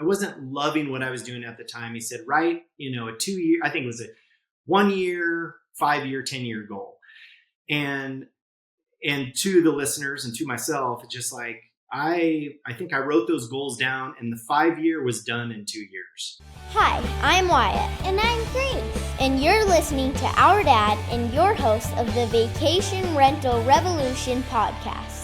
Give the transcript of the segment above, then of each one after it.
I wasn't loving what I was doing at the time. He said, write, a 2-year, I think it was a 1 year, 5-year, 10-year goal. And to the listeners and to myself, it's just like, I think I wrote those goals down, and the 5-year was done in 2 years. Hi, I'm Wyatt. And I'm Grace. And you're listening to our dad and your host of the Vacation Rental Revolution podcast.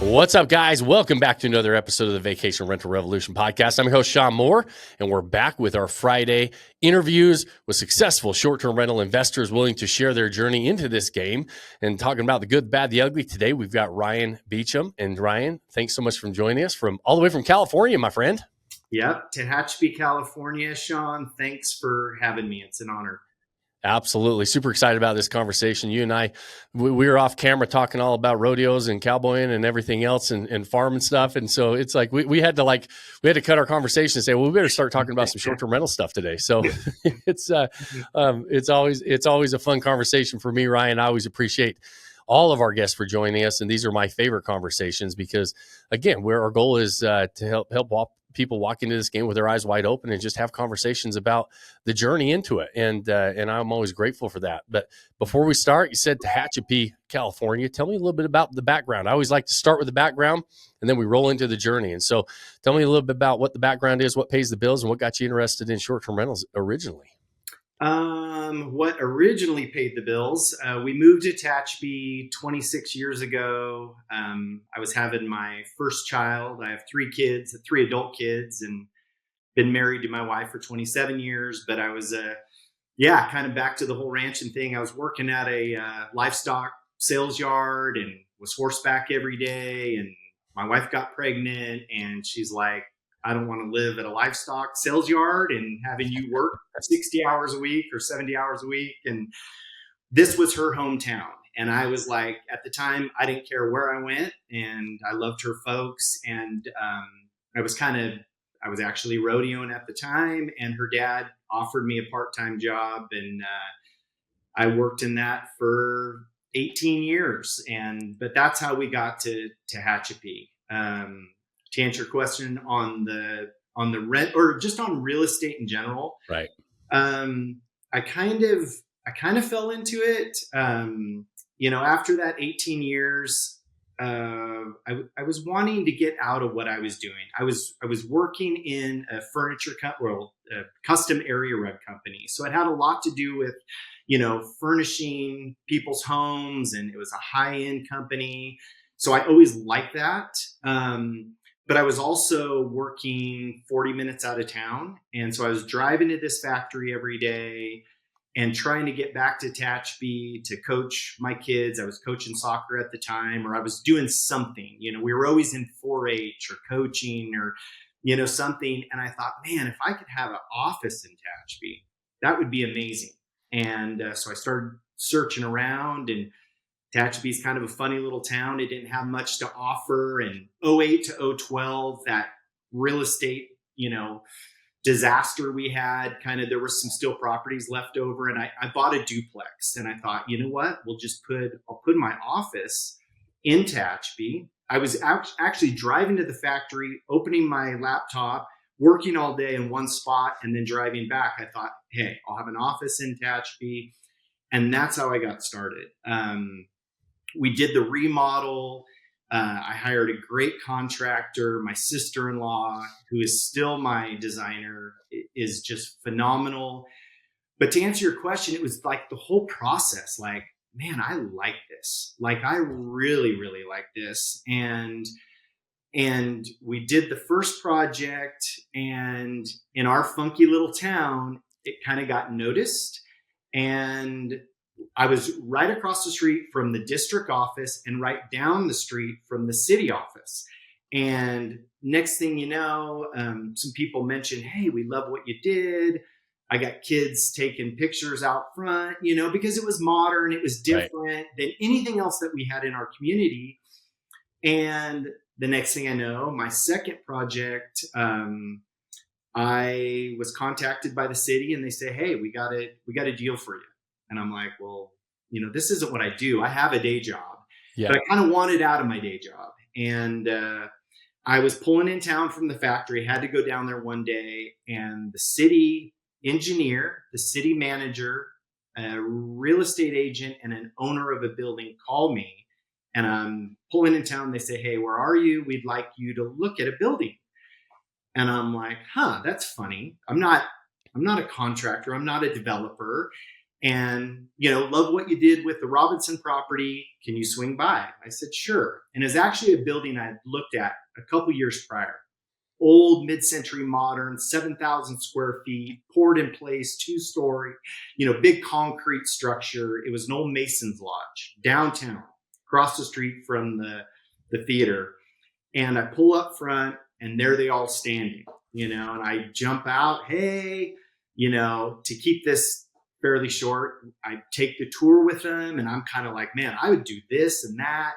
What's up, guys? Welcome back to another episode of the Vacation Rental Revolution podcast. I'm your host, Shawn Moore, and we're back with our Friday interviews with successful short-term rental investors willing to share their journey into this game and talking about the good, the bad, the ugly. Today, we've got Ryan Beauchamp. And Ryan, thanks so much for joining us from all the way from California, my friend. Yep, Tehachapi, California. Shawn, thanks for having me. It's an honor. Absolutely. Super excited about this conversation. You and I, we were off camera talking all about rodeos and cowboying and everything else and farm and stuff. And so it's like, we had to cut our conversation and say, well, we better start talking about some short-term rental stuff today. So it's always a fun conversation for me, Ryan. I always appreciate all of our guests for joining us. And these are my favorite conversations because, again, where our goal is to help people walk into this game with their eyes wide open and just have conversations about the journey into it. And I'm always grateful for that. But before we start, you said Tehachapi, California. Tell me a little bit about the background. I always like to start with the background and then we roll into the journey. And so tell me a little bit about what the background is, what pays the bills, and what got you interested in short-term rentals originally. What originally paid the bills, we moved to Tehachapi 26 years ago. I was having my first child. I have 3 kids, 3 adult kids, and been married to my wife for 27 years. But I was, kind of back to the whole ranching thing. I was working at a livestock sales yard and was horseback every day. And my wife got pregnant and she's like, I don't want to live at a livestock sales yard and having you work 60 hours a week or 70 hours a week. And this was her hometown. And I was like, at the time, I didn't care where I went and I loved her folks. And I was actually rodeoing at the time, and her dad offered me a part-time job. And I worked in that for 18 years. But that's how we got to Tehachapi. To answer your question on the rent or just on real estate in general, right? I kind of fell into it. After that 18 years, I was wanting to get out of what I was doing. I was working in a furniture a custom area rug company, so it had a lot to do with furnishing people's homes, and it was a high-end company. So I always liked that. But I was also working 40 minutes out of town. And so I was driving to this factory every day and trying to get back to Tehachapi to coach my kids. I was coaching soccer at the time, or I was doing something. We were always in 4-H or coaching or, something. And I thought, man, if I could have an office in Tehachapi, that would be amazing. And so I started searching around, and Tehachapi is kind of a funny little town. It didn't have much to offer. And 08 to 012, that real estate, disaster we had, there were some still properties left over. And I bought a duplex, and I thought, you know what, I'll put my office in Tehachapi. I was actually driving to the factory, opening my laptop, working all day in one spot, and then driving back. I thought, hey, I'll have an office in Tehachapi. And that's how I got started. We did the remodel. I hired a great contractor. My sister-in-law, who is still my designer, is just phenomenal. But to answer your question, it was like the whole process. Like, man, I like this. Like, I really, really like this. And we did the first project, and in our funky little town, it kind of got noticed. And I was right across the street from the district office and right down the street from the city office. And next thing you know, some people mentioned, hey, we love what you did. I got kids taking pictures out front, because it was modern. It was different than anything else that we had in our community. And the next thing I know, my second project, I was contacted by the city, and they say, hey, we got a deal for you. And I'm like, well, this isn't what I do. I have a day job, but I kind of wanted out of my day job. And I was pulling in town from the factory, had to go down there one day, and the city engineer, the city manager, a real estate agent, and an owner of a building call me. And I'm pulling in town. They say, "Hey, where are you? We'd like you to look at a building." And I'm like, "Huh, that's funny. I'm not a contractor. I'm not a developer. And, love what you did with the Robinson property. Can you swing by?" I said, "Sure." And it's actually a building I looked at a couple years prior. Old mid-century modern, 7,000 square feet, poured in place, 2-story, big concrete structure. It was an old Mason's Lodge downtown, across the street from the theater. And I pull up front, and there they all standing, and I jump out. "Hey," to keep this fairly short, I take the tour with them, and I'm kind of like, "Man, I would do this and that."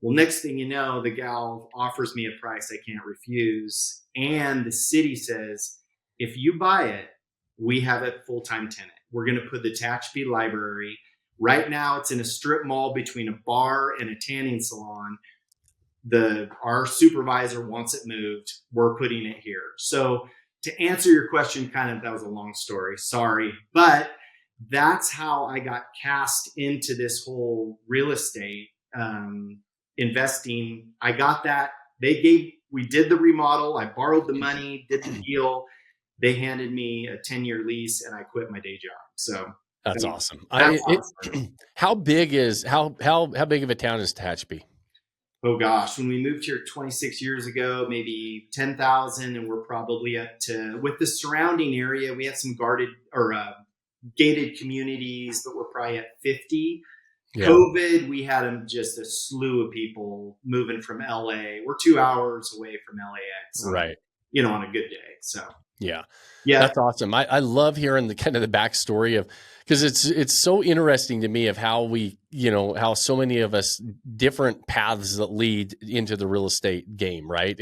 Well, next thing you know, the gal offers me a price I can't refuse. And the city says, "If you buy it, we have a full-time tenant. We're going to put the Tehachapi Library. Right now, it's in a strip mall between a bar and a tanning salon. Our supervisor wants it moved. We're putting it here." So to answer your question, that was a long story. Sorry. But that's how I got cast into this whole real estate investing. I got that. We did the remodel. I borrowed the money, did the deal. They handed me a 10-year lease, and I quit my day job. So That's awesome. that's awesome. How big of a town is Tehachapi? Oh gosh, when we moved here 26 years ago, maybe 10,000, and we're probably up to, with the surrounding area, we have some gated communities, but we're probably at 50. Yeah. COVID, we had just a slew of people moving from LA. We're 2 hours away from LAX, right? On a good day. So yeah, that's awesome. I love hearing the kind of the backstory of, because it's so interesting to me of how we, how so many of us different paths that lead into the real estate game, right?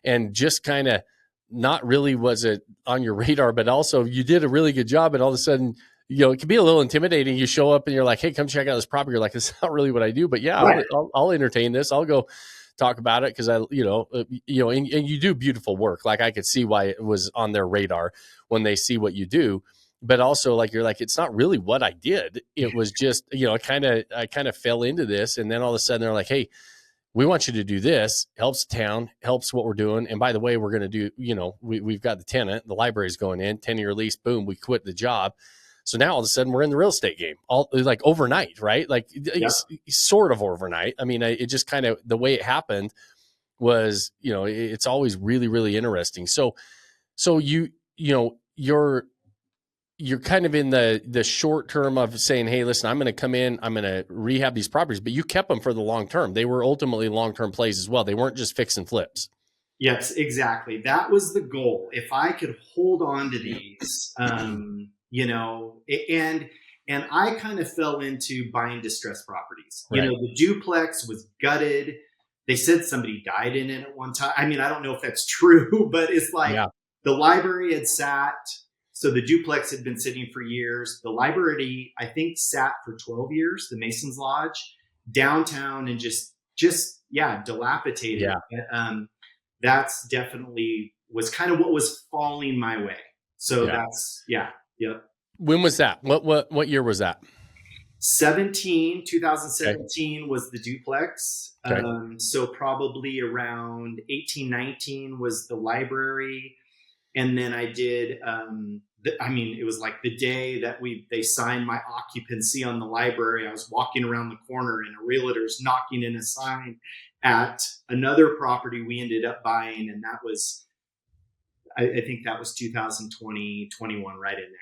And just kind of not really was it on your radar, but also you did a really good job, and all of a sudden, it can be a little intimidating. You show up and you're like, "Hey, come check out this property." You're like, "This is not really what I do," but yeah, right. I'll entertain this. I'll go talk about it because and you do beautiful work. Like, I could see why it was on their radar when they see what you do, but also you're like, it's not really what I did. It was just, I kind of fell into this, and then all of a sudden they're like, "Hey, we want you to do this. Helps town, helps what we're doing. And by the way, we're going to do, we've got the tenant, the library's going in, 10-year lease, boom, we quit the job." So now all of a sudden we're in the real estate game, all like overnight, right? Sort of overnight. I mean, it just kind of, the way it happened was, it's always really, really interesting. So you're kind of in the short term of saying, "Hey, listen, I'm going to come in, I'm going to rehab these properties," but you kept them for the long term. They were ultimately long-term plays as well. They weren't just fix and flips. Yes, exactly. That was the goal. If I could hold on to these, and I kind of fell into buying distressed properties. Right. The duplex was gutted. They said somebody died in it at one time. I mean, I don't know if that's true, but it's like, the library had sat. So the duplex had been sitting for years. The library, I think, sat for 12 years, the Mason's Lodge, downtown, and just dilapidated. Yeah. That's definitely was kind of what was falling my way. So that's, Yep. When was that? What year was that? 2017 was the duplex. Okay. So probably around 1819 was the library. And then I did, it was like the day that they signed my occupancy on the library. I was walking around the corner and a realtor's knocking in a sign at another property we ended up buying. And that was, I think that was 2020, 21, right in there.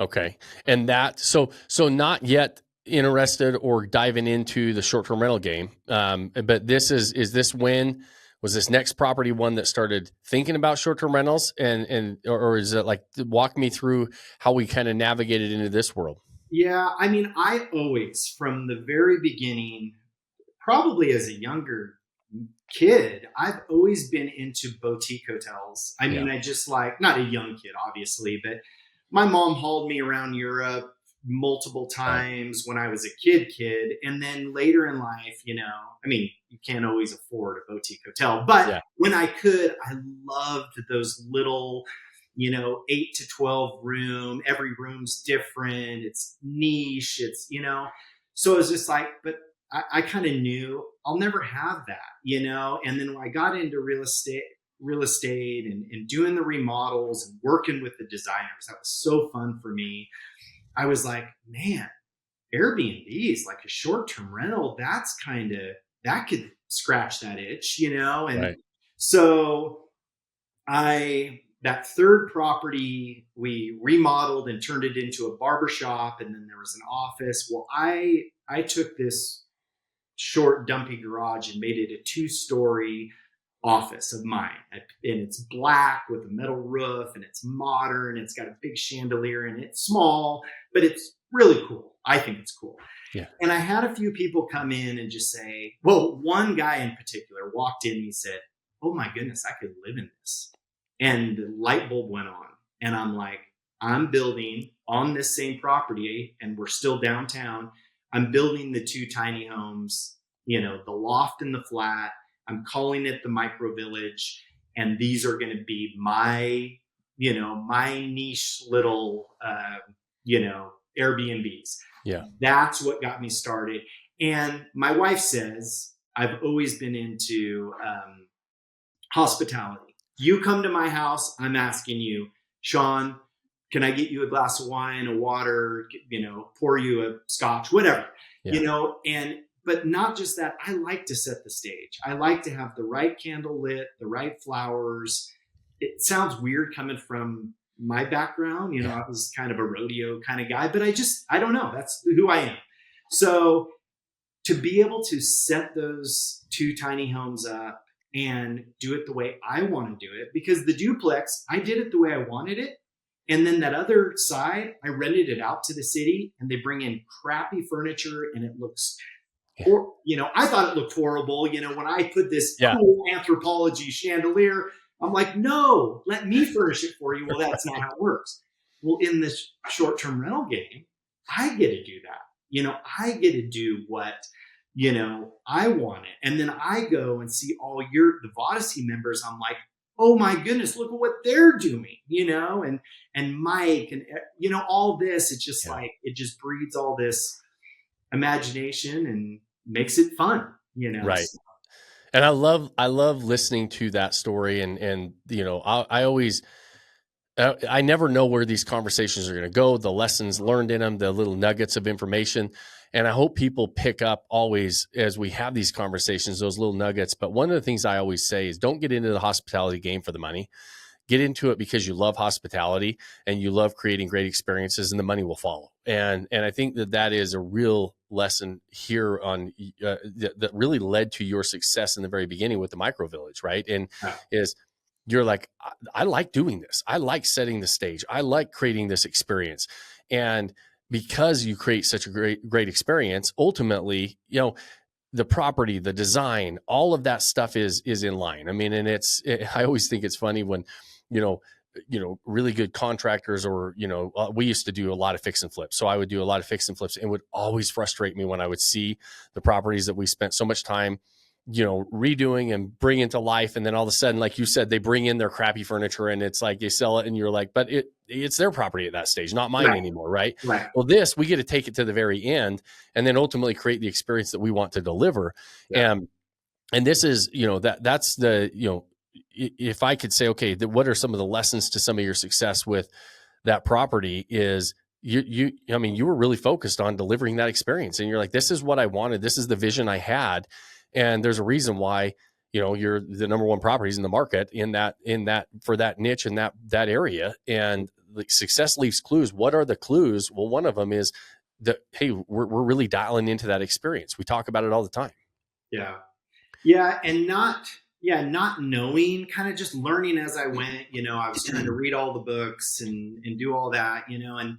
Okay. And that, so not yet interested or diving into the short-term rental game. But this is this when was this next property one that started thinking about short-term rentals or is it like, walk me through how we kind of navigated into this world? Yeah. I mean, I always, from the very beginning, probably as a younger kid, I've always been into boutique hotels. I mean, I just not a young kid, obviously, but my mom hauled me around Europe, multiple Right. times when I was a kid. And then later in life, I mean, you can't always afford a boutique hotel, but Yeah. when I could, I loved those little, 8 to 12 room, every room's different. It's niche. So it was just like, but I kind of knew I'll never have that. And then when I got into real estate and doing the remodels and working with the designers, that was so fun for me. I was like, man, Airbnbs, like a short-term rental, that could scratch that itch. And Right. so that third property, we remodeled and turned it into a barbershop, and then there was an office. Well, I took this short, dumpy garage and made it a 2-story office of mine. And it's black with a metal roof, and it's modern. It's got a big chandelier, and it's small, but it's really cool. I think it's cool. Yeah. And I had a few people come in and just say, well, one guy in particular walked in and he said, oh my goodness, I could live in this. And the light bulb went on. And I'm like, I'm building on this same property, and we're still downtown. I'm building the 2 tiny homes, the loft and the flat. I'm calling it the micro village. And these are going to be my niche little, Airbnbs. Yeah. That's what got me started. And my wife says, I've always been into hospitality. You come to my house, I'm asking you, Shawn, can I get you a glass of wine, a water, pour you a scotch, whatever, but not just that. I like to set the stage. I like to have the right candle lit, the right flowers. It sounds weird coming from my background. I was kind of a rodeo kind of guy, but I don't know. That's who I am. So to be able to set those 2 tiny homes up and do it the way I want to do it, because the duplex, I did it the way I wanted it. And then that other side, I rented it out to the city, and they bring in crappy furniture, and it looks, I thought it looked horrible. When I put this cool anthropology chandelier, I'm like, no, let me furnish it for you. Well, that's not how it works. Well, in this short-term rental game, I get to do that. I get to do what, I want it. And then I go and see all the Vodacy members. I'm like, oh my goodness, look at what they're doing, and Mike and, all this. It's just like, it just breeds all this imagination and makes it fun, Right. And I love listening to that story. And I always, I never know where these conversations are going to go, the lessons learned in them, the little nuggets of information. And I hope people pick up always as we have these conversations, those little nuggets. But one of the things I always say is don't get into the hospitality game for the money. Get into it because you love hospitality and you love creating great experiences, and the money will follow. And I think that is a real lesson here on that really led to your success in the very beginning with the micro village, right? And is you're like, I like doing this. I like setting the stage. I like creating this experience. And because you create such a great experience, ultimately, the property, the design, all of that stuff is in line. I mean, and I always think it's funny when, really good contractors or, we used to do a lot of fix and flips. So I would do a lot of fix and flips, and it would always frustrate me when I would see the properties that we spent so much time, redoing and bringing to life. And then all of a sudden, like you said, they bring in their crappy furniture, and it's like they sell it, and you're like, but it's their property at that stage, not mine anymore. Right. Well, we get to take it to the very end and then ultimately create the experience that we want to deliver. Yeah. And this is, that's the, if I could say, okay, what are some of the lessons to some of your success with that property is you were really focused on delivering that experience, and you're like, this is what I wanted. This is the vision I had. And there's a reason why, you're the number one properties in the market in that for that niche in that area. And the success leaves clues. What are the clues? Well, one of them is that, hey, we're really dialing into that experience. We talk about it all the time. Yeah. Yeah. And not knowing, kind of just learning as I went. I was trying to read all the books and do all that, and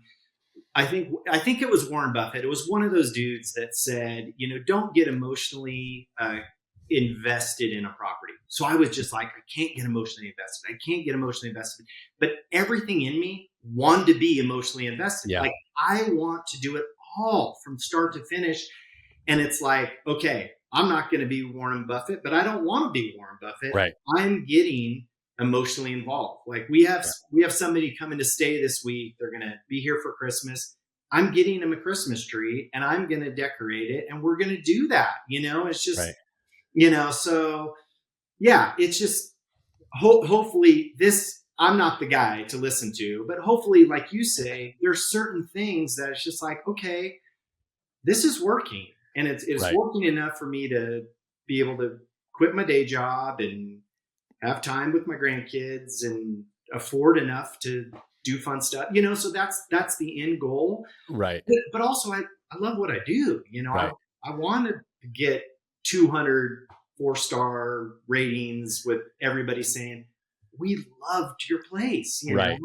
I think it was Warren Buffett. It was one of those dudes that said, don't get emotionally invested in a property. So I was just like, I can't get emotionally invested. I can't get emotionally invested. But everything in me wanted to be emotionally invested. Yeah. Like, I want to do it all from start to finish. And it's like, okay, I'm not going to be Warren Buffett, but I don't want to be Warren Buffett. Right. I'm getting emotionally involved. Like, Yeah. we have somebody coming to stay this week. They're going to be here for Christmas. I'm getting them a Christmas tree and I'm going to decorate it, and we're going to do that. It's just, Right. So yeah, it's just hopefully I'm not the guy to listen to, but hopefully, like you say, there's certain things that it's just like, okay, this is working, and it's Right. working enough for me to be able to quit my day job and have time with my grandkids and afford enough to do fun stuff, so that's the end goal. Right. But also I love what I do. Right. I want to get 200 4-star ratings with everybody saying, we loved your place, Right.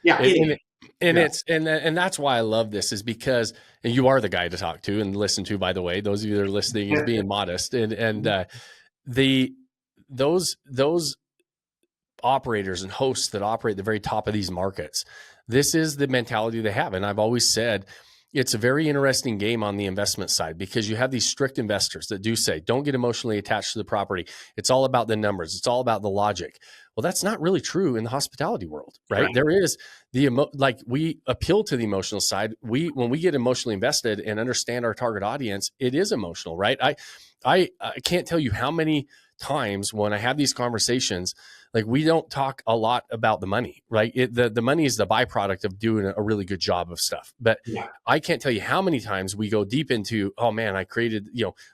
Yeah. And, Anyway. and Yeah. it's and that's why I love this, is because, and you are the guy to talk to and listen to, by the way. Those of you that are listening, is being modest. And the those operators and hosts that operate at the very top of these markets, this is the mentality they have. And I've always said it's a very interesting game on the investment side, because you have these strict investors that do say, don't get emotionally attached to the property. It's all about the numbers. It's all about the logic. Well, that's not really true in the hospitality world, right? There is like, we appeal to the emotional side. When we get emotionally invested and understand our target audience, it is emotional, right? I can't tell you how many times when I have these conversations, like, we don't talk a lot about the money, right? The money is the byproduct of doing a really good job of stuff. But Yeah. I can't tell you how many times we go deep into, oh man, I created,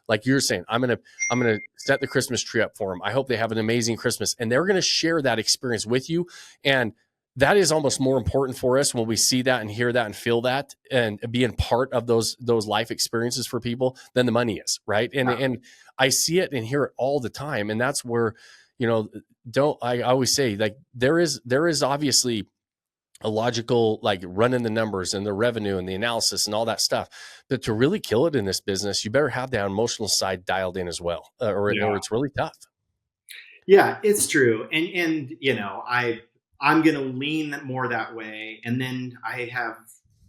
like you're saying, I'm gonna set the Christmas tree up for them. I hope they have an amazing Christmas, and they're gonna share that experience with you. And that is almost more important for us when we see that and hear that and feel that and being part of those life experiences for people than the money is, right? And I see it and hear it all the time, and that's where, I always say, like, there is obviously a logical, like, running the numbers and the revenue and the analysis and all that stuff, but to really kill it in this business, you better have that emotional side dialed in as well, or it's really tough. Yeah, it's true. And I'm going to lean more that way. And then I have,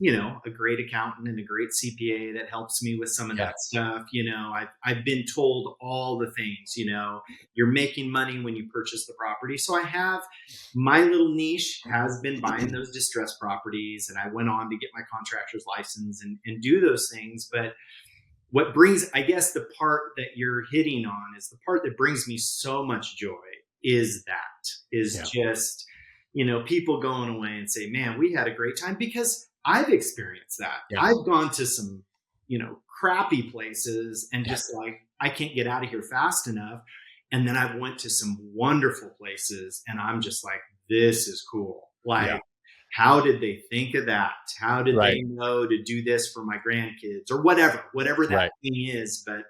a great accountant and a great CPA that helps me with some of that stuff. I've been told all the things, you're making money when you purchase the property. So I have, my little niche has been buying those distressed properties, and I went on to get my contractor's license and do those things. But what brings, I guess, the part that you're hitting on is the part that brings me so much joy is just, people going away and say, man, we had a great time, because I've experienced that. Yeah. I've gone to some, crappy places and just like, I can't get out of here fast enough. And then I went to some wonderful places and I'm just like, this is cool. Like, how did they think of that? How did they know to do this for my grandkids or whatever that thing is? But,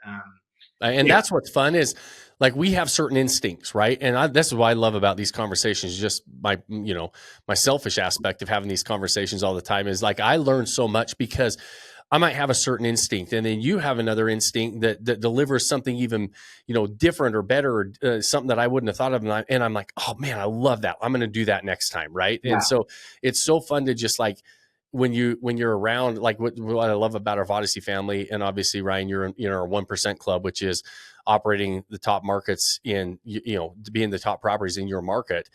that's what's fun is, like, we have certain instincts, right? And this is what I love about these conversations. Just my selfish aspect of having these conversations all the time is, like, I learn so much because I might have a certain instinct, and then you have another instinct that delivers something even, different or better, or something that I wouldn't have thought of. And I'm like, oh man, I love that. I'm going to do that next time. Right. Yeah. And so it's so fun to just, like, when you're around, like, what I love about our Odyssey family, and obviously, Ryan, you're in our 1% club, which is operating the top markets in, to be in the top properties in your market,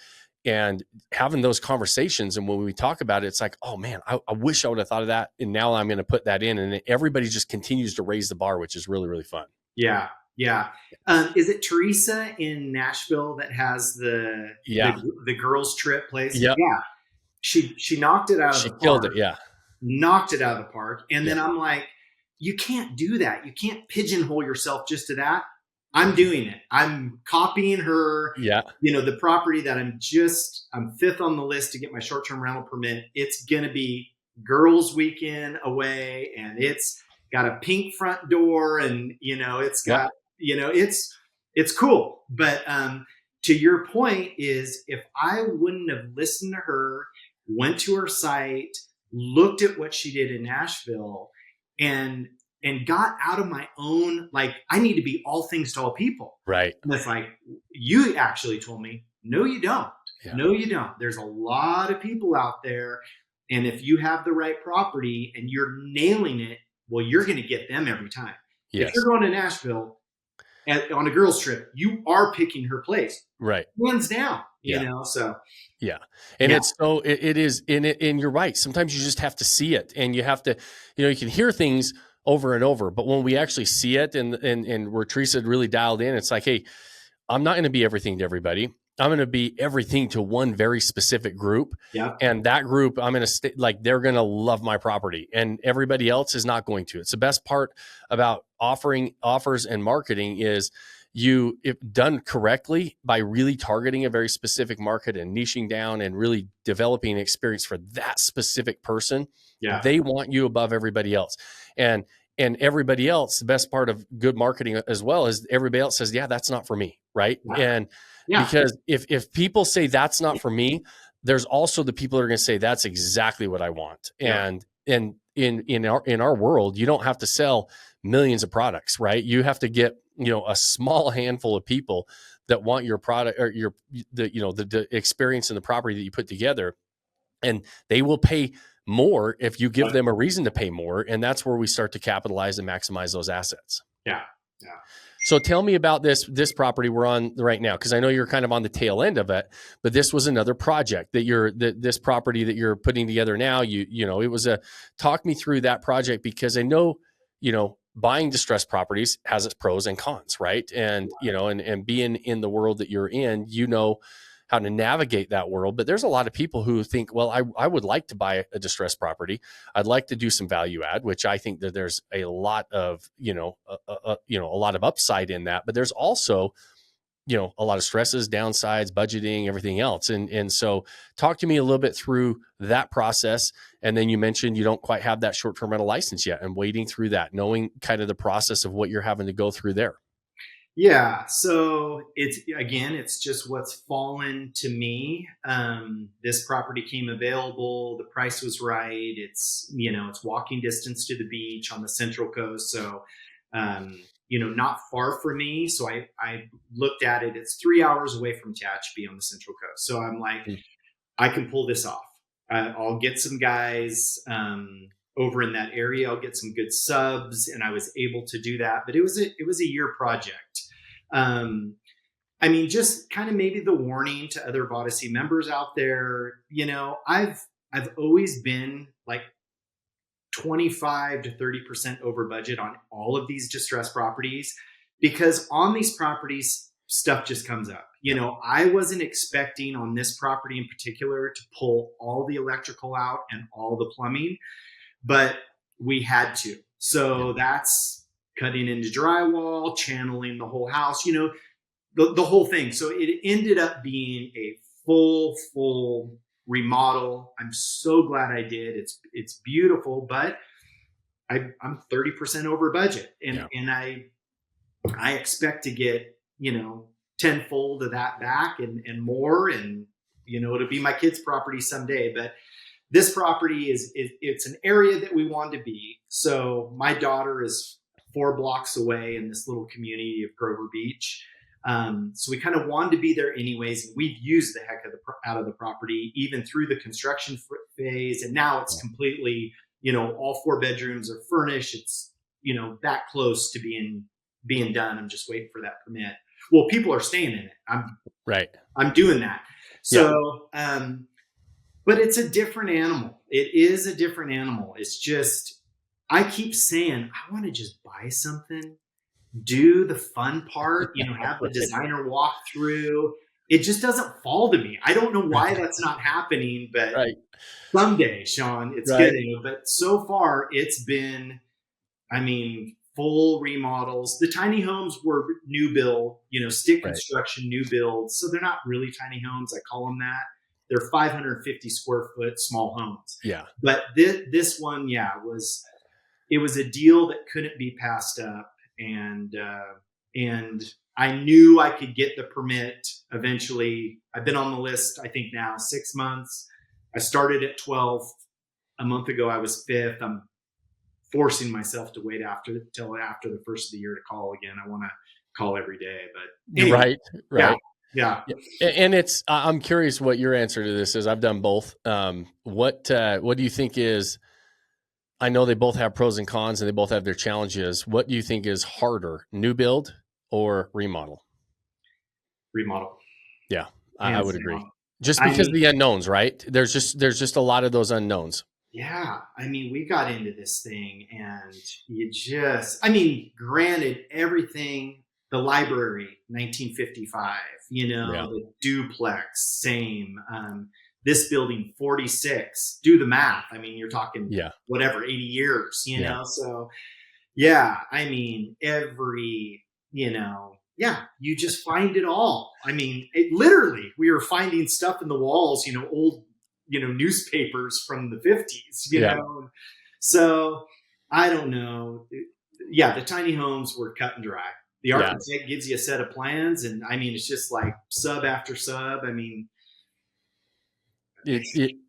and having those conversations. And when we talk about it, it's like, oh man, I wish I would have thought of that. And now I'm going to put that in, and everybody just continues to raise the bar, which is really, really fun. Yeah. Yeah. Is it Teresa in Nashville that has the girls trip place? Yep. Yeah. She knocked it out of the park. She killed it. Yeah. Knocked it out of the park. And then I'm like, you can't do that. You can't pigeonhole yourself just to that. I'm doing it. I'm copying her. Yeah. The property that I'm fifth on the list to get my short-term rental permit. It's going to be girls' weekend away, and it's got a pink front door, and it's got, it's cool. But to your point is, if I wouldn't have listened to her, went to her site, looked at what she did in Nashville, and and got out of my own, like, I need to be all things to all people. Right. And it's like, you actually told me, no, you don't. Yeah. No, you don't. There's a lot of people out there. And if you have the right property and you're nailing it, well, you're going to get them every time. Yes. If you're going to Nashville on a girls trip, you are picking her place. Right. Hands down, you know? So yeah. And it's so it is in it. And you're right. Sometimes you just have to see it, and you have to, you can hear things over and over, but when we actually see it and where Teresa really dialed in, it's like, hey, I'm not going to be everything to everybody. I'm going to be everything to one very specific group. Yeah. And that group, I'm going to they're going to love my property, and everybody else is not going to. It's the best part about offers and marketing is if done correctly by really targeting a very specific market and niching down and really developing an experience for that specific person. Yeah. They want you above everybody else. And everybody else, the best part of good marketing as well is everybody else says, yeah, that's not for me. Right. Yeah. And because if people say that's not for me, there's also the people that are going to say that's exactly what I want. Yeah. And in our world, you don't have to sell millions of products, right? You have to get, a small handful of people that want your product or the experience and the property that you put together, and they will pay more if you give them a reason to pay more. And that's where we start to capitalize and maximize those assets. Yeah. Yeah. So tell me about this property we're on right now, because I know you're kind of on the tail end of it, but this was another project this property that you're putting together now. It was talk me through that project, because I know, buying distressed properties has its pros and cons, right? And, and being in the world that you're in, how to navigate that world. But there's a lot of people who think, well, I would like to buy a distressed property. I'd like to do some value add, which I think that there's a lot of, a lot of upside in that. But there's also, a lot of stresses, downsides, budgeting, everything else. And so talk to me a little bit through that process. And then you mentioned you don't quite have that short-term rental license yet, and wading through that, knowing kind of the process of what you're having to go through there. Yeah. So it's just what's fallen to me. This property came available. The price was right. It's walking distance to the beach on the Central Coast. So, not far from me. So I looked at it. It's 3 hours away from Tehachapi on the Central Coast. So I'm like, I can pull this off. I'll get some guys, over in that area. I'll get some good subs, and I was able to do that. But it was a year project. Just kind of maybe the warning to other Vodacy members out there. I've always been like 25 to 30% over budget on all of these distressed properties, because on these properties, stuff just comes up. I wasn't expecting on this property in particular to pull all the electrical out and all the plumbing, but we had to. So that's cutting into drywall, channeling the whole house, the whole thing. So it ended up being a full remodel. I'm so glad I did. It's beautiful, but I'm 30% over budget, and I expect to get, tenfold of that back and more, and, it'll be my kids' property someday. But this property it's an area that we want to be. So my daughter is 4 blocks away in this little community of Grover Beach. So we kind of wanted to be there anyways. And we've used the heck out of the property, even through the construction phase. And now it's completely, all 4 bedrooms are furnished. It's, that close to being done. I'm just waiting for that permit. Well, people are staying in it. I'm doing that. So, but it's a different animal. It is a different animal. It's just, I keep saying, I want to just buy something, do the fun part, have the designer walk through. It just doesn't fall to me. I don't know why that's not happening, but someday, Shawn, it's getting. But so far, it's been, full remodels. The tiny homes were new build, stick construction, new builds. So they're not really tiny homes. I call them that. They're 550 square foot small homes. Yeah. But this one, it was a deal that couldn't be passed up. And I knew I could get the permit eventually. I've been on the list, I think now 6 months. I started at 12th. A month ago, I was 5th. I'm forcing myself to wait till after the first of the year to call again. I want to call every day, but anyway, Right. yeah, Right. yeah. Yeah. And I'm curious what your answer to this is. I've done both. What do you think is, I know they both have pros and cons and they both have their challenges. What do you think is harder, new build or remodel? Remodel, Yeah, I hands would agree. down. Just I because of mean, the unknowns, right? There's just a lot of those unknowns. yeah, I mean, we got into this thing and I mean, granted, everything, the library, 1955, Yeah. the duplex, same. This building, 46, do the math. I mean, you're talking Yeah. whatever, 80 years, Yeah. So, yeah, I mean, yeah, you just find it all. I mean, literally, we were finding stuff in the walls, old, newspapers from the 50s, Yeah. So I don't know. Yeah, the tiny homes were cut and dry. The Yeah. architect gives you a set of plans, and I mean, it's just like sub after sub. I mean,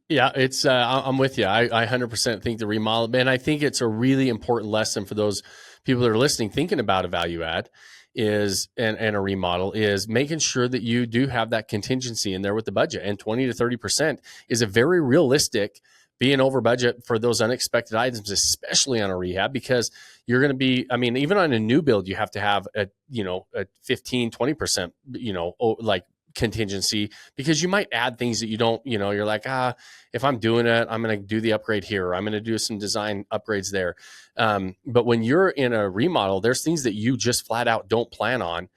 Yeah, I'm with you. I 100% think the remodel, and I think it's a really important lesson for those people that are listening, thinking about a value add and a remodel is making sure that you do have that contingency in there with the budget. And 20 to 30% is a very realistic being over budget for those unexpected items, especially on a rehab, because you're going to be, I mean, even on a new build, you have to have a 15, 20%, like contingency, because you might add things that you don't, you're like, if I'm doing it, I'm going to do the upgrade here, or I'm going to do some design upgrades there. But when you're in a remodel, there's things that you just flat out don't plan on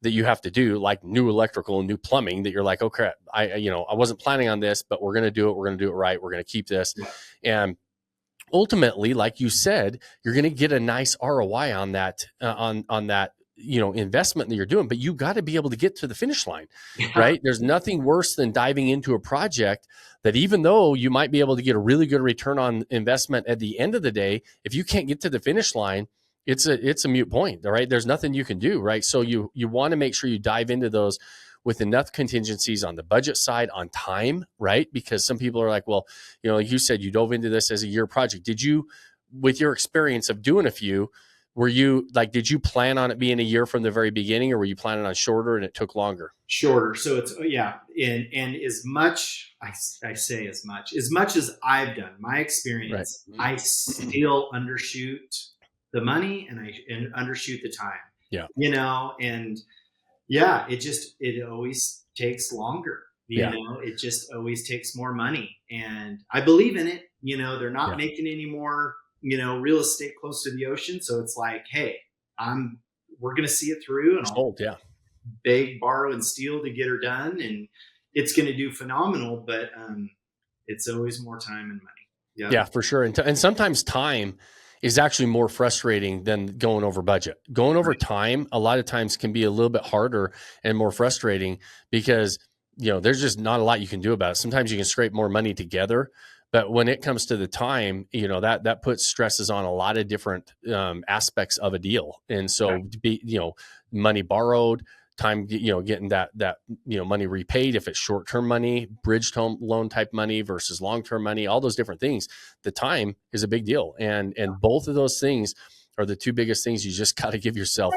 that you have to do, like new electrical and new plumbing, that you're like, okay, I wasn't planning on this, but we're going to do it. We're going to do it right. We're going to keep this. And ultimately, like you said, you're going to get a nice ROI on that, on that, investment that you're doing, but you got to be able to get to the finish line, right? There's nothing worse than diving into a project that, even though you might be able to get a really good return on investment at the end of the day, if you can't get to the finish line, it's a moot point, right? There's nothing you can do, right? So you want to make sure you dive into those with enough contingencies on the budget side, on time, right? Because some people are like, well, like you said, you dove into this as a year project. Did you, with your experience of doing a few, were you like, did you plan on it being a year from the very beginning, or were you planning on shorter and it took longer? Shorter. So it's, yeah. And as much, I say as much as I've done, my experience, Right. I still undershoot the money and undershoot the time, Yeah. And yeah, it always takes longer, it just always takes more money, and I believe in it. They're not making any more, real estate close to the ocean. So it's like, hey, we're going to see it through, and I'll beg, borrow, and steal to get her done. And it's going to do phenomenal, but it's always more time and money. Yeah, for sure. And sometimes time is actually more frustrating than going over budget. Going over time, a lot of times, can be a little bit harder and more frustrating, because, there's just not a lot you can do about it. Sometimes you can scrape more money together, but when it comes to the time, that puts stresses on a lot of different aspects of a deal. And so to be, money borrowed, time, getting that money repaid, if it's short-term money, bridged home loan type money versus long-term money, all those different things, the time is a big deal. And both of those things are the two biggest things. You just got to give yourself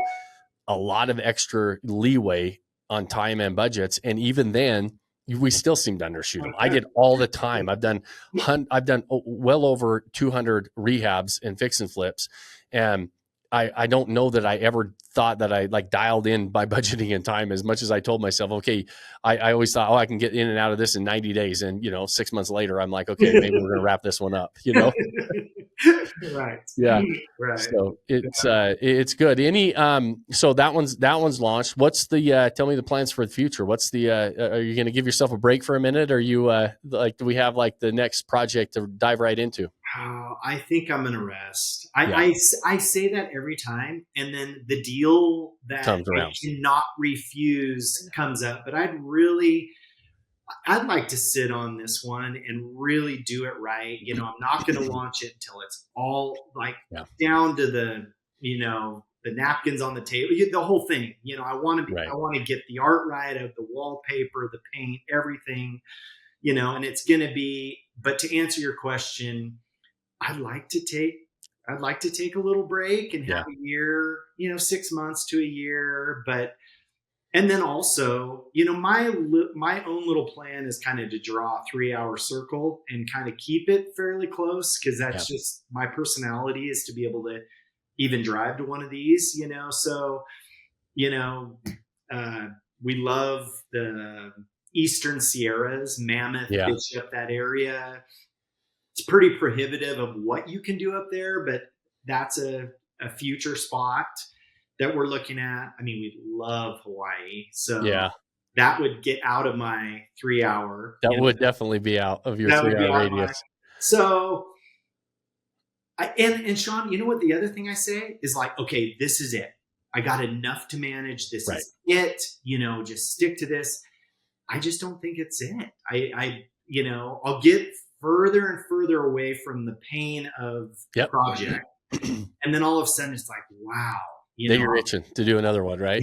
a lot of extra leeway on time and budgets. And even then, we still seem to undershoot them. I did all the time. I've done well over 200 rehabs and fix and flips. And I don't know that I ever thought that I like dialed in by budgeting and time as much as I told myself, okay, I always thought, I can get in and out of this in 90 days. And, 6 months later, I'm like, okay, maybe we're going to wrap this one up, Right. Yeah. Right. So it's good. So that one's launched. What's tell me the plans for the future? What's are you going to give yourself a break for a minute? Or you, do we have like the next project to dive right into? I think I'm going to rest. I say that every time, and then the deal that comes around, I cannot refuse, comes up. But I'd like to sit on this one and really do it right. I'm not going to launch it until it's all down to the napkins on the table, the whole thing. I want to get the art right, of the wallpaper, the paint, everything, and it's going to be, but to answer your question, I'd like to take I'd like to take a little break and Yeah. have a year, 6 months to a year. And then also, my own little plan is kind of to draw a 3-hour circle and kind of keep it fairly close, because Yeah. that's just my personality, is to be able to even drive to one of these, So, we love the Eastern Sierras, Mammoth, Yeah. Bishop, that area. It's pretty prohibitive of what you can do up there, but that's a future spot that we're looking at. I mean, we love Hawaii, so Yeah. that would get out of my 3-hour. That would definitely be out of your That would be 3-hour out of my. radius. So, and Shawn, you know what? The other thing I say is like, okay, this is it. I got enough to manage. This Right. is it. Just stick to this. I just don't think it's it. I'll get further and further away from the pain of the Yep. project, and then all of a sudden it's like, wow, Then you're itching to do another one, right?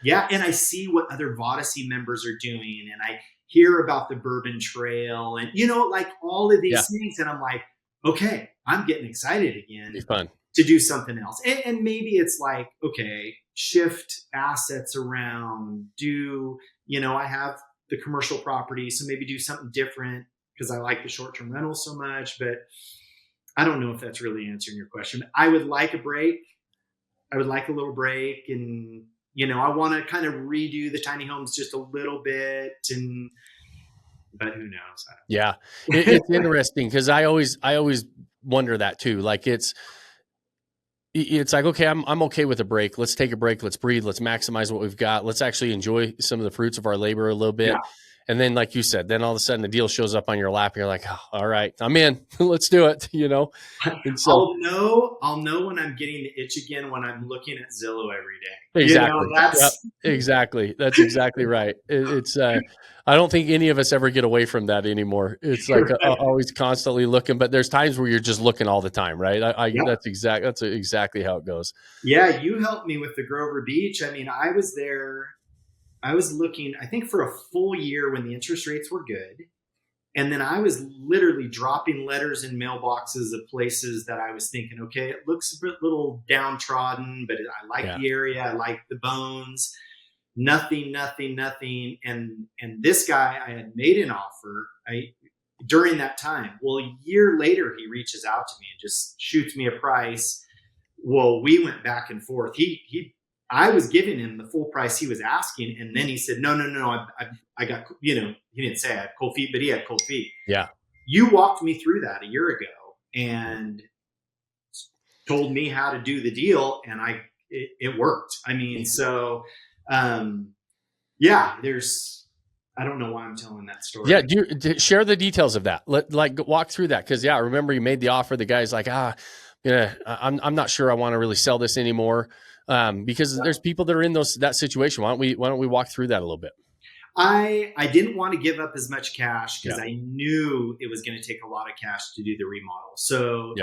yeah. And I see what other Vodacy members are doing, and I hear about the Bourbon Trail, and like all of these things, and I'm like, okay, I'm getting excited again. It'd be fun to do something else. And maybe it's like, okay, shift assets around, I have the commercial property, so maybe do something different because I like the short-term rental so much. But I don't know if that's really answering your question. I would like a break. I would like a little break, and I want to kind of redo the tiny homes just a little bit, but who knows? Yeah, it's interesting because I always wonder that too. Like it's like, okay, I'm okay with a break. Let's take a break. Let's breathe. Let's maximize what we've got. Let's actually enjoy some of the fruits of our labor a little bit. Yeah. And then, like you said, then all of a sudden the deal shows up on your lap and you're like, oh, all right, I'm in. Let's do it. And so I'll know when I'm getting the itch again when I'm looking at Zillow every day. Exactly. Exactly. That's exactly right. It's I don't think any of us ever get away from that anymore. It's like always constantly looking, but there's times where you're just looking all the time, right? That's exactly how it goes. Yeah, you helped me with the Grover Beach. I mean, I was there. I was looking, I think, for a full year when the interest rates were good. And then I was literally dropping letters in mailboxes of places that I was thinking, okay, it looks a little downtrodden, but I like the area. I like the bones. Nothing. And this guy, I had made an offer during that time. Well, a year later, he reaches out to me and just shoots me a price. Well, we went back and forth. I was giving him the full price he was asking. And then he said, no, I got, he didn't say I had cold feet, but he had cold feet. Yeah. You walked me through that a year ago and told me how to do the deal. And it worked. I mean, so, I don't know why I'm telling that story. Yeah. Share the details of that. Walk through that. Cause I remember you made the offer. The guy's like, I'm not sure I want to really sell this anymore. Because there's people that are in that situation. Why don't we walk through that a little bit? I didn't want to give up as much cash because I knew it was going to take a lot of cash to do the remodel. So,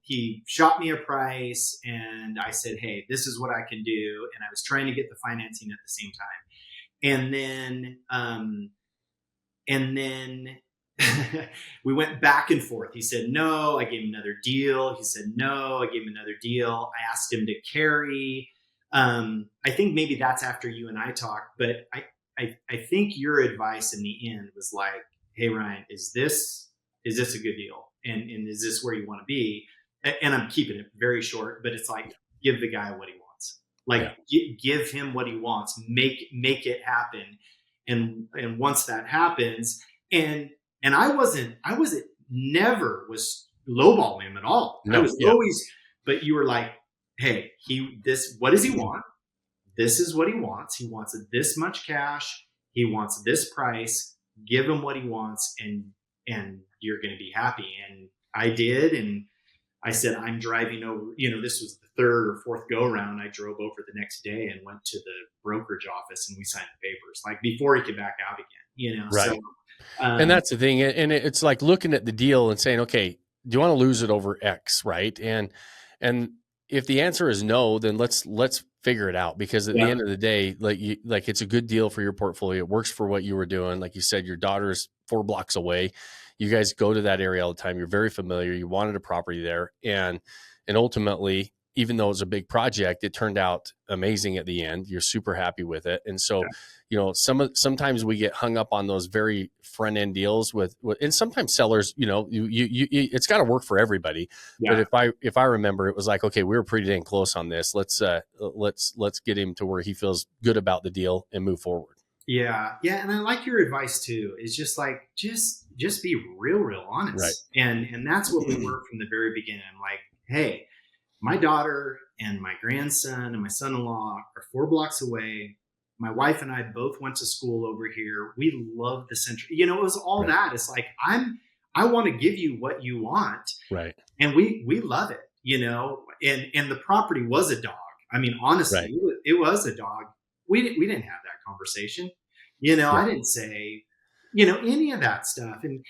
he shot me a price and I said, hey, this is what I can do. And I was trying to get the financing at the same time. And then we went back and forth. He said, no. I gave him another deal. He said, no. I gave him another deal. I asked him to carry. I think maybe that's after you and I talked, but I think your advice in the end was like, hey, Ryan, is this a good deal? And is this where you want to be? And I'm keeping it very short, but it's like, give the guy what he wants. Like give him what he wants, make it happen. And once that happens, and I never was lowballing him at all. I was always, but you were like, hey, what does he want? This is what he wants. He wants this much cash. He wants this price. Give him what he wants, and you're going to be happy. And I did. And I said, I'm driving over, this was the third or fourth go around. I drove over the next day and went to the brokerage office and we signed the papers, like before he could back out again, Right. So, and that's the thing. And it's like looking at the deal and saying, okay, do you want to lose it over X? Right. And if the answer is no, then let's figure it out, because at the end of the day, like it's a good deal for your portfolio. It works for what you were doing. Like you said, your daughter's 4 blocks away. You guys go to that area all the time. You're very familiar. You wanted a property there. And ultimately, even though it was a big project, it turned out amazing at the end. You're super happy with it. And so, sometimes we get hung up on those very front end deals with and sometimes sellers, it's got to work for everybody. Yeah. But if I remember, it was like, okay, we were pretty dang close on this. Let's get him to where he feels good about the deal and move forward. Yeah. Yeah. And I like your advice too. It's just like, just be real honest. Right. And that's what we were from the very beginning. I'm like, hey, my daughter and my grandson and my son-in-law are 4 blocks away. My wife and I both went to school over here. We love the central, it was all that. It's like, I want to give you what you want. Right. And we love it, and the property was a dog. I mean, honestly, Right. it was a dog. We didn't have that conversation. I didn't say, any of that stuff. And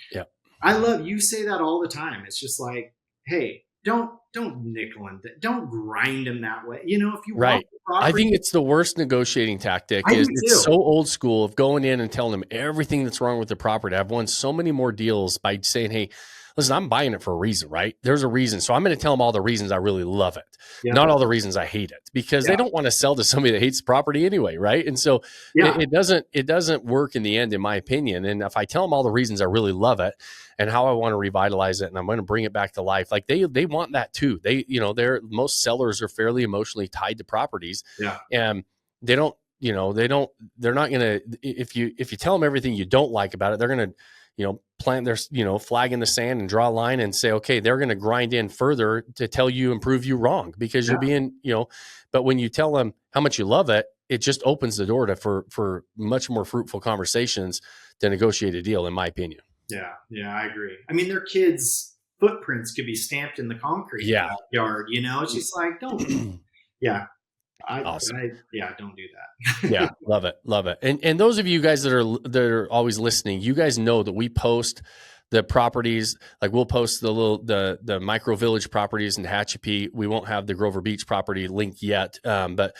I love, you say that all the time. It's just like, hey, don't nickel and don't grind them that way. If you want the property, I think it's the worst negotiating tactic. It's so old school of going in and telling them everything that's wrong with the property. I've won so many more deals by saying, hey, listen, I'm buying it for a reason, right? There's a reason. So I'm going to tell them all the reasons I really love it, not all the reasons I hate it, because they don't want to sell to somebody that hates the property anyway, right? And so it doesn't work in the end, in my opinion. And if I tell them all the reasons I really love it and how I want to revitalize it and I'm going to bring it back to life, like they want that too. Most sellers are fairly emotionally tied to properties, and they're not going to, if you tell them everything you don't like about it, they're going to, plant their, flag in the sand and draw a line and say, okay, they're going to grind in further to tell you and prove you wrong, because you're being, but when you tell them how much you love it, it just opens the door to for much more fruitful conversations to negotiate a deal, in my opinion. Yeah. Yeah, I agree. I mean, their kids' footprints could be stamped in the concrete yard, it's just like, don't, awesome. Don't do that. Love it. And those of you guys that are always listening, you guys know that we post the properties. Like, we'll post the micro village properties in Tehachapi. We won't have the Grover Beach property linked yet, but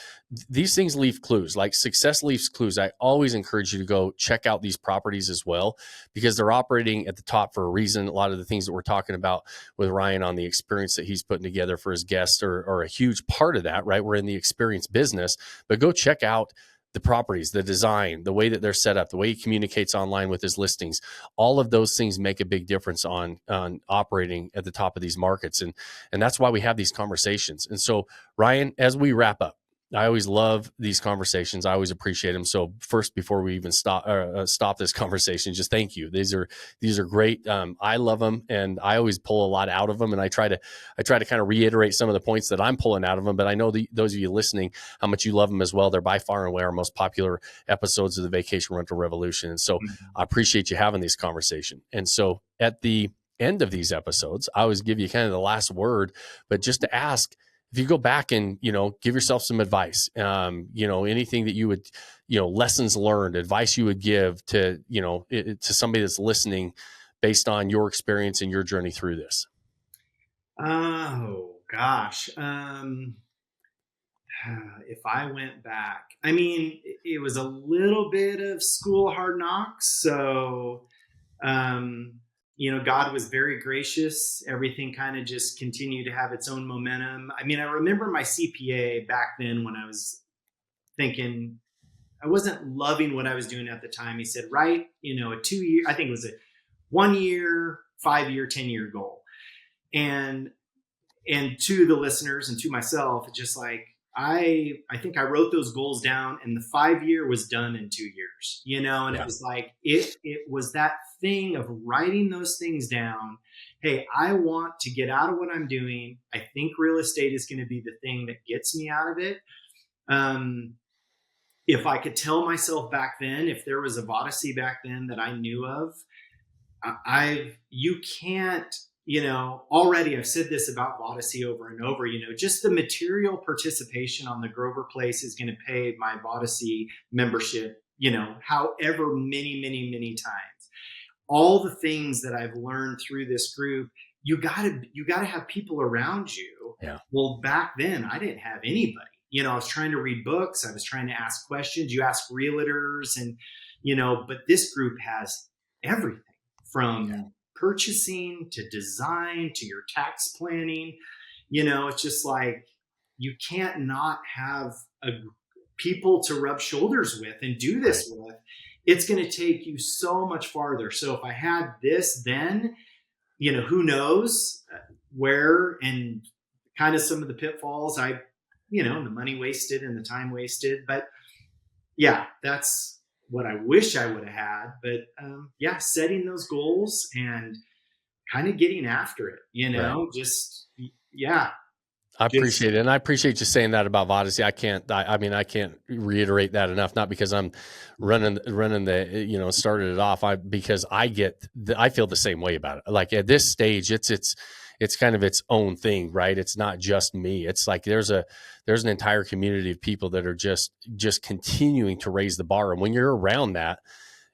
these things leave clues. Like, success leaves clues. I always encourage you to go check out these properties as well, because they're operating at the top for a reason. A lot of the things that we're talking about with Ryan on the experience that he's putting together for his guests are a huge part of that, right? We're in the experience business, but go check out the properties, the design, the way that they're set up, the way he communicates online with his listings. All of those things make a big difference on operating at the top of these markets. And that's why we have these conversations. And so, Ryan, as we wrap up, I always love these conversations. I always appreciate them. So first, before we even stop this conversation, just thank you. These are great. I love them, and I always pull a lot out of them. And I try to kind of reiterate some of the points that I'm pulling out of them. But I know those of you listening, how much you love them as well. They're by far and away our most popular episodes of the Vacation Rental Revolution. And so I appreciate you having this conversation. And so at the end of these episodes, I always give you kind of the last word, but just to ask, if you go back and, give yourself some advice, anything that you would, lessons learned, advice you would give to, to somebody that's listening based on your experience and your journey through this. Oh gosh. If I went back, I mean, it was a little bit of school hard knocks. So, God was very gracious. Everything kind of just continued to have its own momentum. I mean, I remember my CPA back then when I was thinking I wasn't loving what I was doing at the time. He said, write, a 2 year, I think it was a 1 year, 5 year, 10-year goal. And to the listeners and to myself, it's just like, I think I wrote those goals down, and the 5 year was done in 2 years, and it was like, it was that thing of writing those things down. Hey, I want to get out of what I'm doing. I think real estate is going to be the thing that gets me out of it. If I could tell myself back then, if there was a Vodacy back then that I knew of, you can't, already I've said this about Vodacy over and over, just the material participation on the Grover Place is going to pay my Vodacy membership, however many times. All the things that I've learned through this group, you gotta have people around you. Yeah. Well, back then I didn't have anybody. I was trying to read books. I was trying to ask questions. You ask realtors but this group has everything from purchasing to design to your tax planning. It's just like, you can't not have people to rub shoulders with and do this with. It's going to take you so much farther. So if I had this then, who knows where, and kind of some of the pitfalls the money wasted and the time wasted. But yeah, that's what I wish I would have had. But setting those goals and kind of getting after it, just, yeah. I appreciate it. And I appreciate you saying that about Odyssey. I can't reiterate that enough. Not because I'm running the, started it off. Because I feel the same way about it. Like at this stage, it's kind of its own thing, right? It's not just me. It's like, there's an entire community of people that are just continuing to raise the bar. And when you're around that,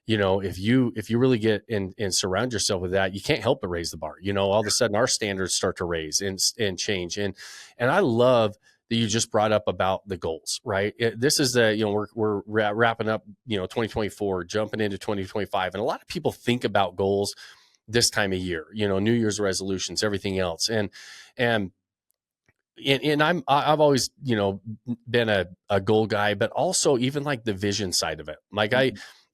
if you really get and surround yourself with that, you can't help but raise the bar. All of a sudden our standards start to raise and change. And I love that you just brought up about the goals, right? This is we're wrapping up, 2024, jumping into 2025. And a lot of people think about goals this time of year, New Year's resolutions, everything else. And I've always, been a goal guy, but also even like the vision side of it. Like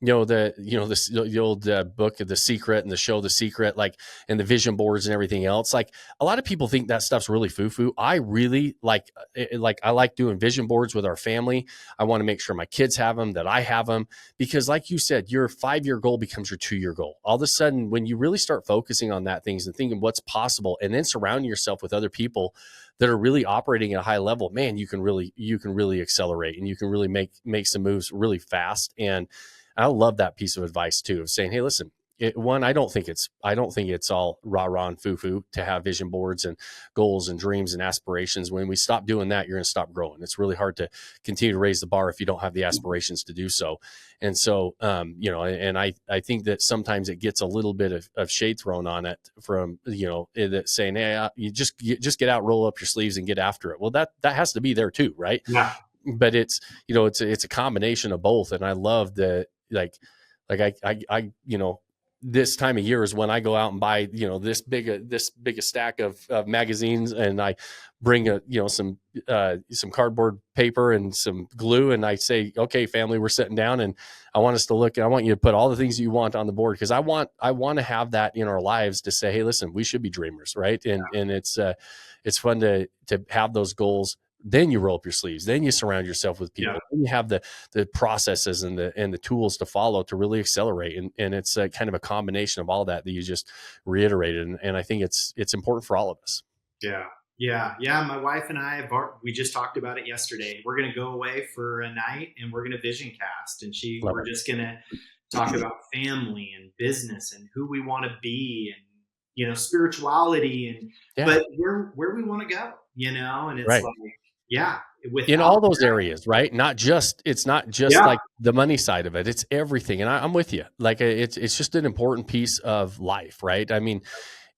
the old book of The Secret and the show The Secret, like, and the vision boards and everything else. Like a lot of people think that stuff's really foo-foo. I really I like doing vision boards with our family. I want to make sure my kids have them, that I have them, because like you said, your 5-year goal becomes your 2-year goal. All of a sudden, when you really start focusing on that things and thinking what's possible, and then surrounding yourself with other people that are really operating at a high level, man, you can really accelerate, and you can really make some moves really fast. And I love that piece of advice too, of saying, hey, listen, I don't think it's all rah rah and foo foo to have vision boards and goals and dreams and aspirations. When we stop doing that, you're going to stop growing. It's really hard to continue to raise the bar if you don't have the aspirations to do so. And so, and I think that sometimes it gets a little bit of shade thrown on it from, that saying, hey, you just get out, roll up your sleeves and get after it. Well, that has to be there too, right? Yeah. But it's a combination of both. And I love that, I this time of year is when I go out and buy, this big a stack of magazines, and I bring some cardboard paper and some glue, and I say, okay, family, we're sitting down, and I want you to put all the things you want on the board, because I want to have that in our lives to say, hey, listen, we should be dreamers, right? And it's fun to have those goals. Then you roll up your sleeves. Then you surround yourself with people. Then you have the processes and the tools to follow to really accelerate. And it's kind of a combination of all that you just reiterated. And I think it's important for all of us. Yeah. My wife and I we just talked about it yesterday. We're going to go away for a night, and we're going to vision cast, and we're just going to talk about family and business and who we want to be, and spirituality, and but where we want to go, and it's like. Yeah. In all those areas, right? It's not just like the money side of it. It's everything. And I'm with you. Like it's just an important piece of life, right? I mean,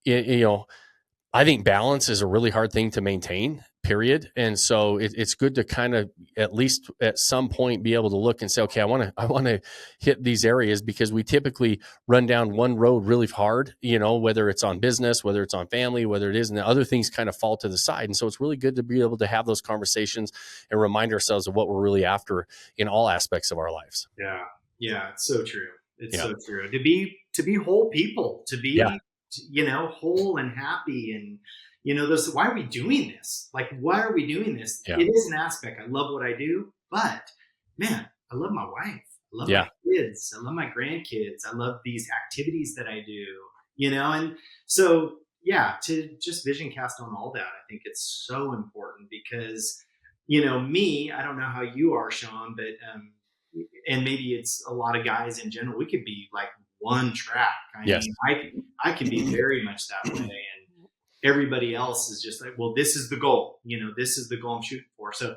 I think balance is a really hard thing to maintain, period. And so it's good to kind of, at least at some point, be able to look and say, okay, I want to hit these areas, because we typically run down one road really hard, whether it's on business, whether it's on family, whether it is, and the other things kind of fall to the side. And so it's really good to be able to have those conversations and remind ourselves of what we're really after in all aspects of our lives. Yeah. It's so true. It's so true. To be whole people, to be, whole and happy, and why are we doing this? Like, why are we doing this? It is an aspect. I love what I do, but man, I love my wife. I love my kids. I love my grandkids. I love these activities that I do, and so to just vision cast on all that, I think it's so important, because me, I don't know how you are, Shawn, but and maybe it's a lot of guys in general, we could be like one track. I mean, I can be very much that way, and everybody else is just like, well, this is the goal, this is the goal I'm shooting for. So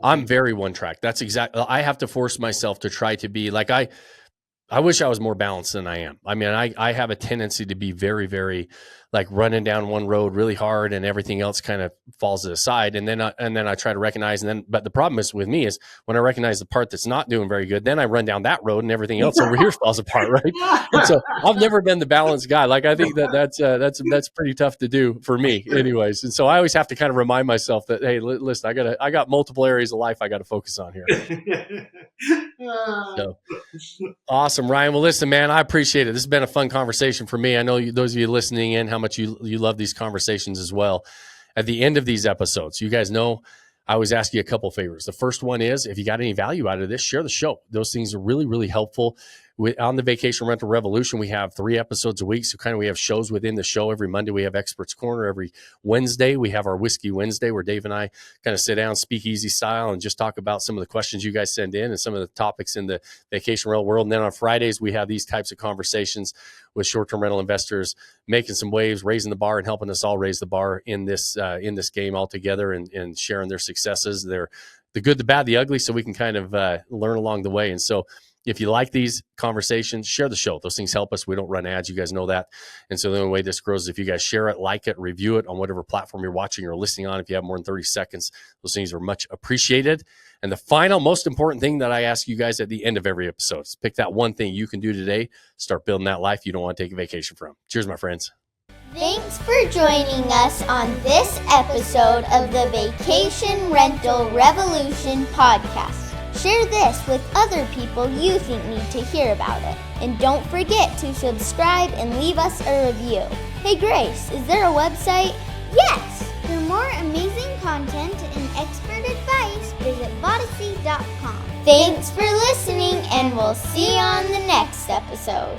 I'm very one track. That's exactly, I have to force myself to try to be like, I wish I was more balanced than I am. I mean, I have a tendency to be very, very like running down one road really hard and everything else kind of falls to the side. And then I try to recognize, but the problem is with me is when I recognize the part that's not doing very good, then I run down that road and everything else over here falls apart. Right. And so I've never been the balanced guy. Like, I think that's pretty tough to do for me anyways. And so I always have to kind of remind myself that, hey, listen, I got multiple areas of life I got to focus on here. So awesome, Ryan. Well, listen, man, I appreciate it. This has been a fun conversation for me. I know those of you listening in, how much you love these conversations as well. At the end of these episodes, you guys know I always ask you a couple favors. The first one is, if you got any value out of this, share the show. Those things are really, really helpful. On the Vacation Rental Revolution, we have 3 episodes a week. So kind of we have shows within the show. Every Monday, we have Experts Corner. Every Wednesday, we have our Whiskey Wednesday, where Dave and I kind of sit down, speakeasy style, and just talk about some of the questions you guys send in and some of the topics in the vacation rental world. And then on Fridays, we have these types of conversations with short-term rental investors, making some waves, raising the bar, and helping us all raise the bar in this game all together, and sharing their successes, the good, the bad, the ugly, so we can kind of learn along the way. And so if you like these conversations, share the show. Those things help us. We don't run ads. You guys know that. And so the only way this grows is if you guys share it, like it, review it on whatever platform you're watching or listening on. If you have more than 30 seconds, those things are much appreciated. And the final, most important thing that I ask you guys at the end of every episode is pick that one thing you can do today. Start building that life you don't want to take a vacation from. Cheers, my friends. Thanks for joining us on this episode of the Vacation Rental Revolution podcast. Share this with other people you think need to hear about it. And don't forget to subscribe and leave us a review. Hey Grace, is there a website? Yes! For more amazing content and expert advice, visit Vodacy.com. Thanks for listening, and we'll see you on the next episode.